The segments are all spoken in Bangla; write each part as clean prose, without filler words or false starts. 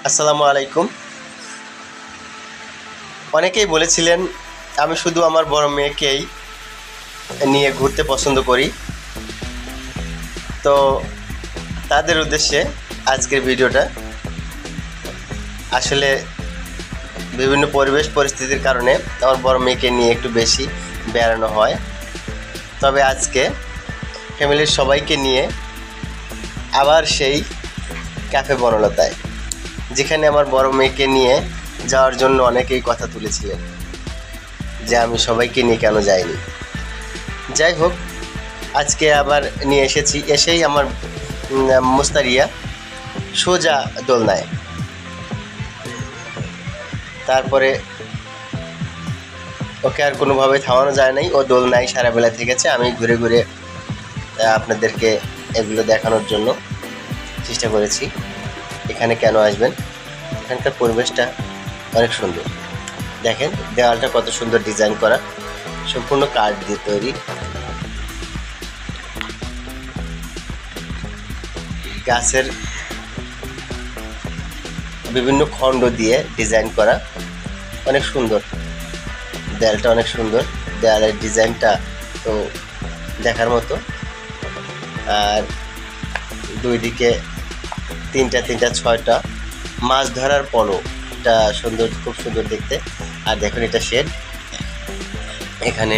আসসালামু আলাইকুম। অনেকেই বলেছিলেন আমি শুধু আমার বড় মেয়েকেই নিয়ে ঘুরতে পছন্দ করি। তো তাদের উদ্দেশ্যে আজকের ভিডিওটা। আসলে বিভিন্ন পরিবেশ পরিস্থিতির কারণে আমার বড় মেয়েকে নিয়ে একটু বেশি বেড়ানো হয়। তবে আজকে ফ্যামিলির সবাইকে নিয়ে আবার সেই ক্যাফে বনলতায়, যেখানে আমার বড় মেয়েকে নিয়ে যাওয়ার জন্য অনেকেই কথা তুলেছিলেন যে আমি সবাইকে নিয়ে কেন যাইনি। যাই হোক, আজকে আবার নিয়ে এসেছি। এসেই আমার মুস্তারিয়া সোজা দোলনায়। তারপরে ওকে আর কোনোভাবে থামানো যায় নাই, ও দোলনায় সারা বেলা থেকেছে। আমি ঘুরে ঘুরে আপনাদেরকে এগুলো দেখানোর জন্য চেষ্টা করেছি। এখানে কেন আসবেন, এখানকার পরিবেশটা অনেক সুন্দর। দেখেন দেওয়ালটা কত সুন্দর ডিজাইন করা, সম্পূর্ণ কাঠ দিয়ে তৈরি। গাছের বিভিন্ন খণ্ড দিয়ে ডিজাইন করা, অনেক সুন্দর। দেয়ালটা অনেক সুন্দর, দেয়ালের ডিজাইনটা তো দেখার মতো। আর দুই দিকে তিনটা ছয়টা মাছ ধরার পলো, এটা সুন্দর, খুব সুন্দর দেখতে। আর দেখুন এটা শেড, এখানে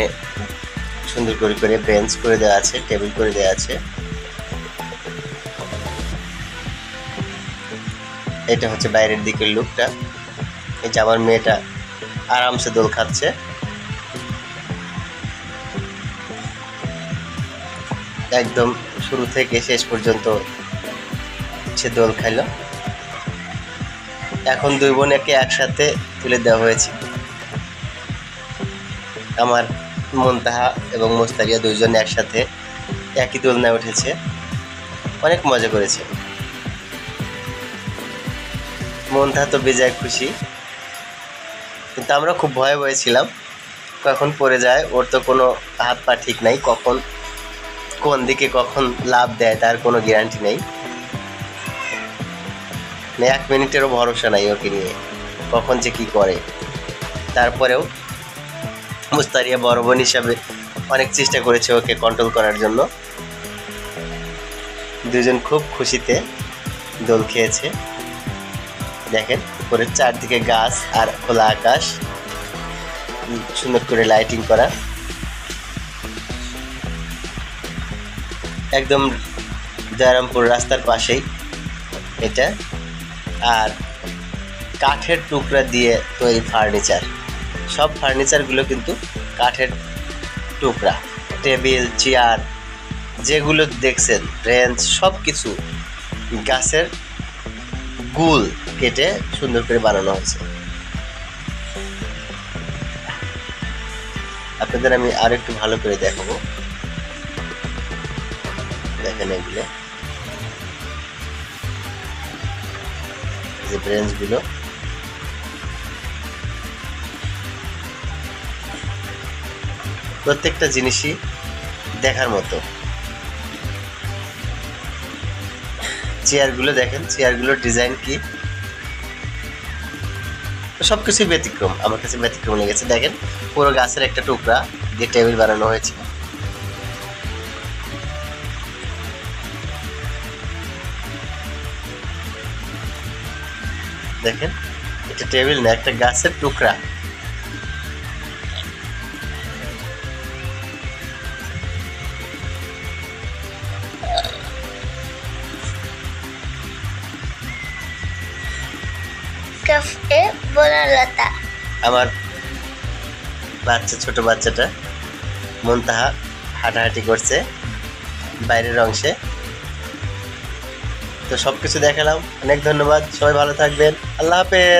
সুন্দর করে করে বেঞ্চ করে দেওয়া আছে, টেবিল করে দেওয়া আছে। এটা হচ্ছে বাইরের দিকের লুকটা। এই যে আমার মেয়েটা আরামসে দোল খাচ্ছে। একদম শুরু থেকে শেষ পর্যন্ত সে দোল খাইল। এখন দুই বোনকে একসাথে তুলে দেওয়া হয়েছে। আমার মুনতাহা এবং মুস্তারিয়া দুইজন একসাথে একই দোলনায় উঠেছে, অনেক মজা করেছে। মুনতাহা তো বেজায় খুশি, কিন্তু আমরা খুব ভয়ে ভয়ে ছিলাম কখন পড়ে যায়। ওর তো কোনো হাত পা ঠিক নাই, কখন কোন দিকে কখন লাভ দেয় তার কোনো গ্যারান্টি নেই। এক মিনিটেরও ভরসা নাই ওকে নিয়ে, কখন যে কী করে। তারপরেও মুস্তারিয়া বড় বোন হিসাবে অনেক চেষ্টা করেছে ওকে কন্ট্রোল করার জন্য। দুজন খুব খুশিতে দোল খেয়েছে। দেখেন উপরের চারদিকে গাছ আর খোলা আকাশ, সুন্দর করে লাইটিং করা, একদম জয়রামপুর রাস্তার পাশেই এটা। আর কাঠের টুকরা দিয়ে তৈরি ফার্নিচার, সব ফার্নিচারগুলো কিন্তু কাঠের টুকরা। টেবিল চেয়ার যেগুলো দেখছেন, বেঞ্চ, সব কিছু গাছের গুল কেটে সুন্দর করে বানানো হয়েছে। আপনাদের আমি আর একটু ভালো করে দেখাবো। দেখেন এগুলো, যে বেঞ্চগুলো, প্রত্যেকটা জিনিসই দেখার মতো। চেয়ারগুলো দেখেন, চেয়ারগুলোর ডিজাইন কি, সব কিছুই ব্যতিক্রম, আমার কাছে ব্যতিক্রম লেগেছে। দেখেন পুরো গাছের একটা টুকরা দিয়ে টেবিল বানানো হয়েছে। দেখেন এটা টেবিল না, একটা গাছের টুকরা। ক্যাফে বনলতা। আমার বাচ্চা, ছোট বাচ্চাটা মুনতাহা হাঁটাহাঁটি করছে বাইরের অংশে। তো সব কিছু দেখালাম। অনেক ধন্যবাদ, সবাই ভালো থাকবেন। আল্লাহ হাফেজ।